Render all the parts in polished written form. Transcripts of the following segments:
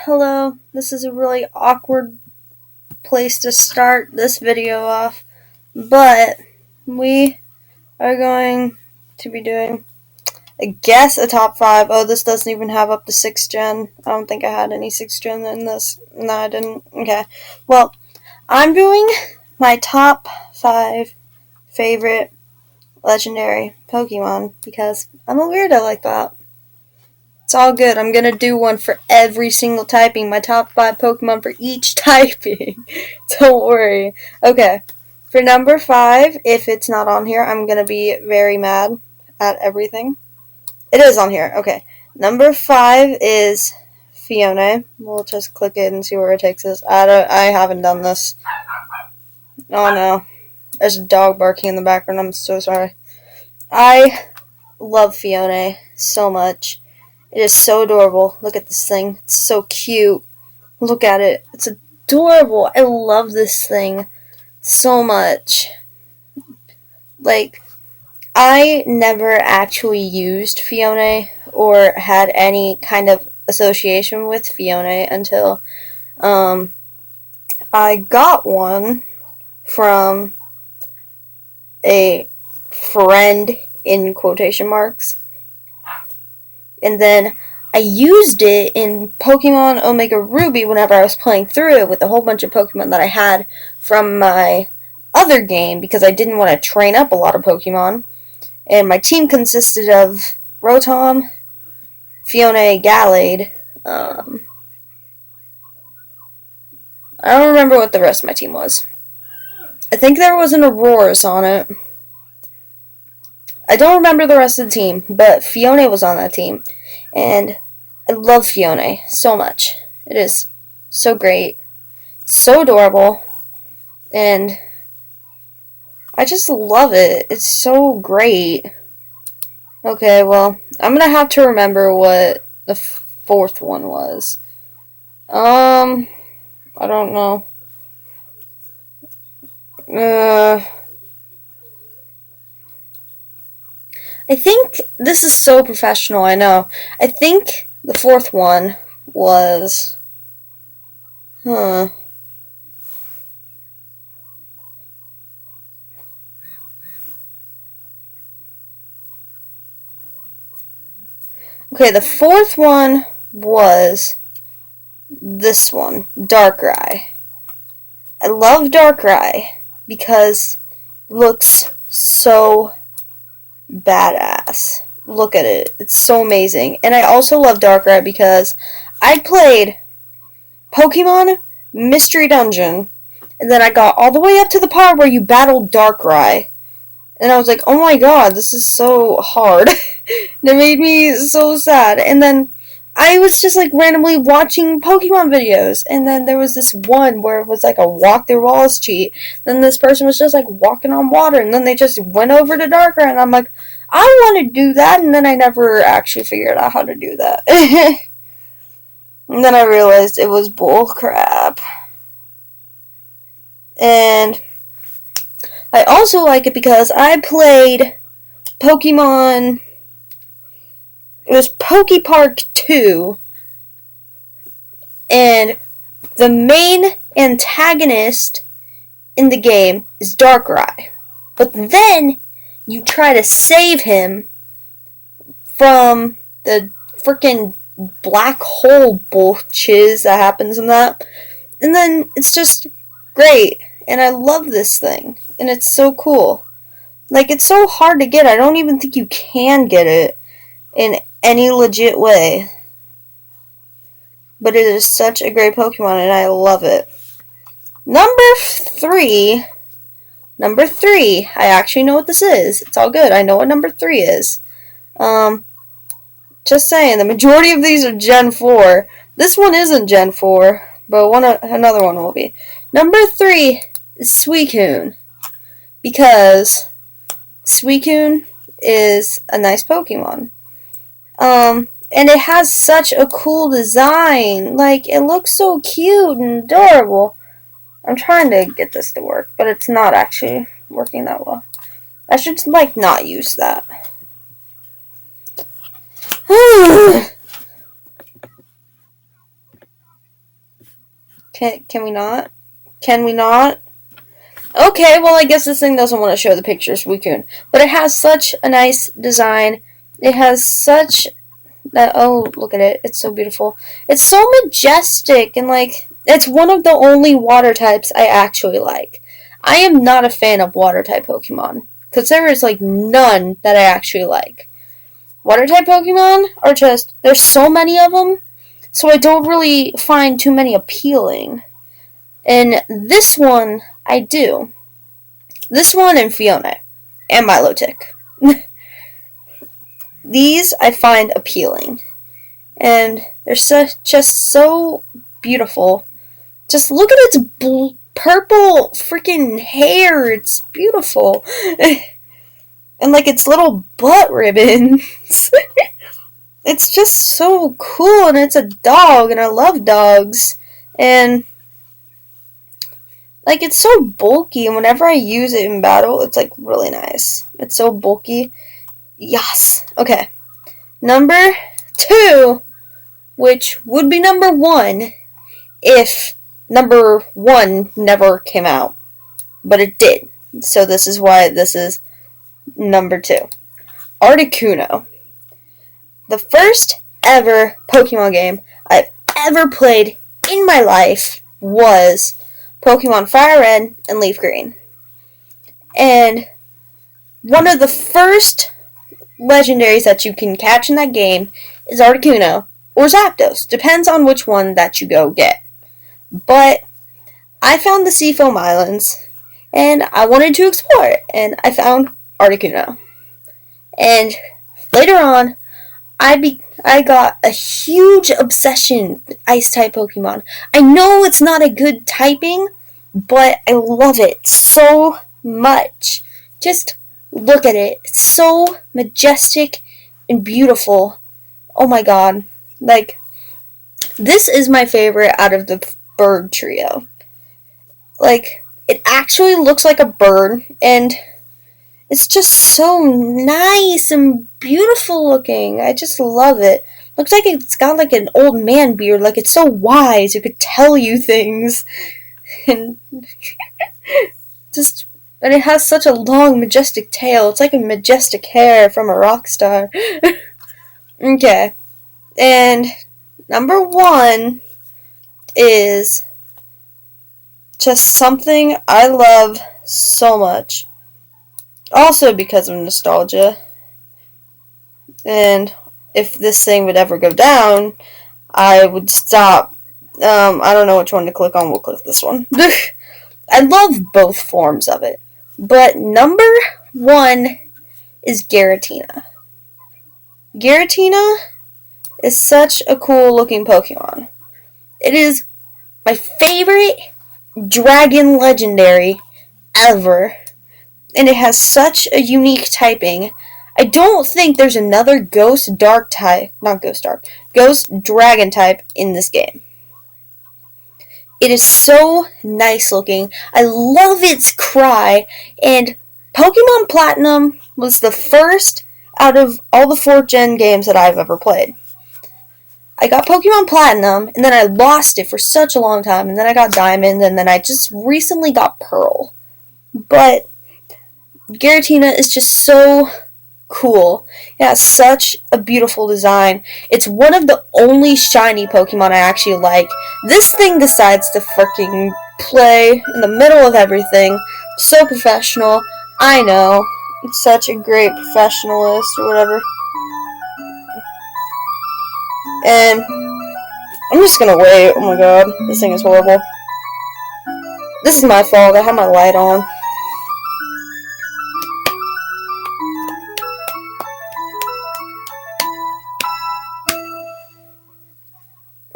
Hello, this is a really awkward place to start this video off, but we are going to be doing, I guess, a top 5. Oh, this doesn't even have up to 6th gen. I don't think I had any 6th gen in this. No, I didn't. Okay. Well, I'm doing my top 5 favorite legendary Pokemon because I'm a weirdo like that. It's all good. I'm gonna do one for every single typing. My top 5 Pokemon for each typing. Don't worry. Okay. For number 5, if it's not on here, I'm gonna be very mad at everything. It is on here. Okay. Number 5 is Fiona. We'll just click it and see where it takes us. I haven't done this. Oh no. There's a dog barking in the background. I'm so sorry. I love Fiona so much. It is so adorable. Look at this thing. It's so cute. Look at it. It's adorable. I love this thing so much. Like, I never actually used Fiona or had any kind of association with Fiona until I got one from a friend in quotation marks. And then I used it in Pokemon Omega Ruby whenever I was playing through it with a whole bunch of Pokemon that I had from my other game because I didn't want to train up a lot of Pokemon. And my team consisted of Rotom, Fiona, Gallade. I don't remember what the rest of my team was. I think there was an Auroras on it. I don't remember the rest of the team, but Fiona was on that team. And I love Fiona so much. It is so great. So adorable. And I just love it. It's so great. Okay, well, I'm going to have to remember what the 4th one was. I don't know. I think this is so professional, I know. I think the 4th one was... Okay, the 4th one was this one, Darkrai. I love Darkrai because it looks so badass. Look at it. It's so amazing. And I also love Darkrai because I played Pokemon Mystery Dungeon, and then I got all the way up to the part where you battled Darkrai. And I was like, oh my god, this is so hard. And it made me so sad. And then I was just like randomly watching Pokemon videos. And then there was this one where it was like a walk through walls cheat. Then this person was just like walking on water. And then they just went over to Darkrai. And I'm like, I want to do that. And then I never actually figured out how to do that. And then I realized it was bull crap. And I also like it because I played Pokemon... It was Pokepark 2. And the main antagonist in the game is Darkrai. But then you try to save him from the freaking black hole bullshit that happens in that. And then it's just great. And I love this thing. And it's so cool. Like, it's so hard to get. I don't even think you can get it in any legit way. But it is such a great Pokemon, and I love it. Number 3. I actually know what this is. It's all good. I know what number 3 is. Just saying, the majority of these are Gen 4. This one isn't Gen 4, but another one will be. Number 3 is Suicune. Because Suicune is a nice Pokemon. And it has such a cool design. Like, it looks so cute and adorable. I'm trying to get this to work, but it's not actually working that well. I should, like, not use that. Can we not? Can we not? Okay, well, I guess this thing doesn't want to show the pictures of Suicune. But it has such a nice design. It has such that. Oh, look at it. It's so beautiful. It's so majestic, and like, it's one of the only water types I actually like. I am not a fan of water type Pokemon, because there is like none that I actually like. Water type Pokemon are just, there's so many of them, so I don't really find too many appealing. And this one, I do. This one and Fiona. And Milotic. These I find appealing. And they're just so beautiful. Just look at its purple freaking hair. It's beautiful. And like its little butt ribbons. It's just so cool. And it's a dog. And I love dogs. And like, it's so bulky, and whenever I use it in battle, it's, like, really nice. It's so bulky. Yes. Okay. Number 2, which would be number 1 if number 1 never came out. But it did. So this is why this is number 2. Articuno. The first ever Pokemon game I've ever played in my life was Pokemon Fire Red and Leaf Green. And one of the first legendaries that you can catch in that game is Articuno or Zapdos. Depends on which one that you go get. But I found the Seafoam Islands and I wanted to explore it. And I found Articuno. And later on, I got a huge obsession with Ice-type Pokemon. I know it's not a good typing, but I love it so much. Just look at it. It's so majestic and beautiful. Oh my god. Like, this is my favorite out of the bird trio. Like, it actually looks like a bird, and it's just so nice and beautiful looking. I just love it. Looks like it's got like an old man beard. Like, it's so wise. It could tell you things. And and it has such a long, majestic tail. It's like a majestic hair from a rock star. Okay. And number 1 is just something I love so much. Also because of nostalgia. And if this thing would ever go down, I would stop. I don't know which one to click on. We'll click this one. I love both forms of it. But number 1 is Giratina. Giratina is such a cool looking Pokemon. It is my favorite dragon legendary ever. And it has such a unique typing. I don't think there's another Ghost Dragon type in this game. It is so nice looking. I love its cry. And Pokemon Platinum was the first out of all the 4th gen games that I've ever played. I got Pokemon Platinum, and then I lost it for such a long time, and then I got Diamond, and then I just recently got Pearl. But Giratina is just so cool. It has such a beautiful design. It's one of the only shiny Pokemon I actually like. This thing decides to freaking play in the middle of everything. So professional. I know. It's such a great professionalist or whatever. And I'm just gonna wait. Oh my god. This thing is horrible. This is my fault. I have my light on.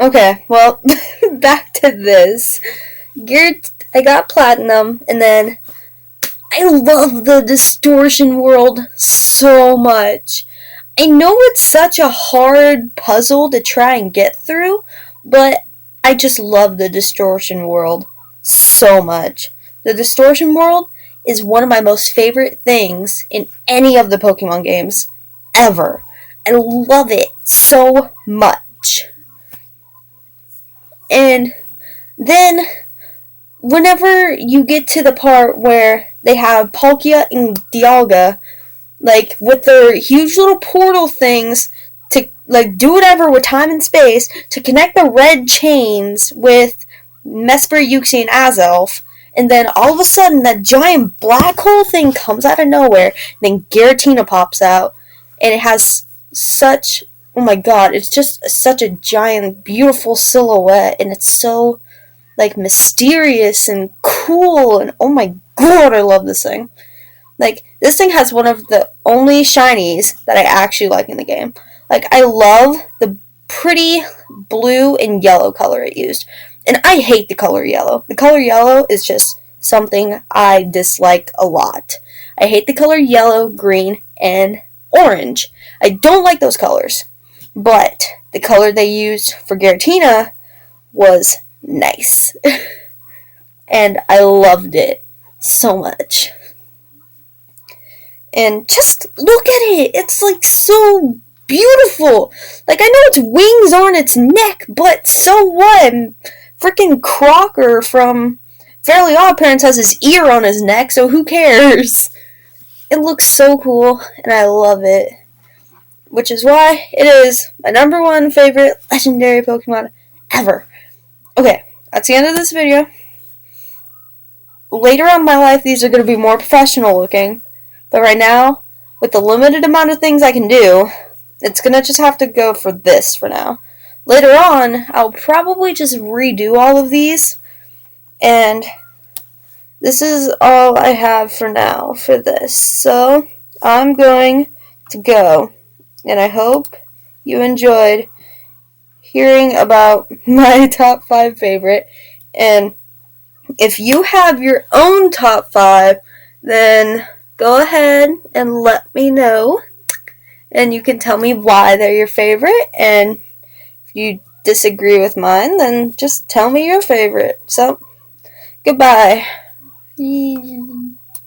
Okay, well, back to this. I got Platinum, and then I love the Distortion World so much. I know it's such a hard puzzle to try and get through, but I just love the Distortion World so much. The Distortion World is one of my most favorite things in any of the Pokemon games ever. I love it so much. And Then, whenever you get to the part where they have Palkia and Dialga, like, with their huge little portal things to, like, do whatever with time and space to connect the red chains with Mesper, Uxie, and Azelf, and then all of a sudden that giant black hole thing comes out of nowhere, and then Giratina pops out, and it has such, oh my god, it's just such a giant, beautiful silhouette, and it's so, like, mysterious and cool, and oh my god, I love this thing. Like, this thing has one of the only shinies that I actually like in the game. Like, I love the pretty blue and yellow color it used. And I hate the color yellow. The color yellow is just something I dislike a lot. I hate the color yellow, green, and orange. I don't like those colors. But the color they used for Giratina was nice. And I loved it so much. And just look at it. It's like so beautiful. Like, I know its wings on its neck, but so what? Freaking Crocker from Fairly Odd Parents has his ear on his neck, so who cares? It looks so cool, and I love it. Which is why it is my number one favorite legendary Pokemon ever. Okay, that's the end of this video. Later on in my life, these are going to be more professional looking. But right now, with the limited amount of things I can do, it's going to just have to go for this for now. Later on, I'll probably just redo all of these. And this is all I have for now for this. So, I'm going to go. And I hope you enjoyed hearing about my top 5 favorite. And if you have your own top 5, then go ahead and let me know. And you can tell me why they're your favorite. And if you disagree with mine, then just tell me your favorite. So, goodbye.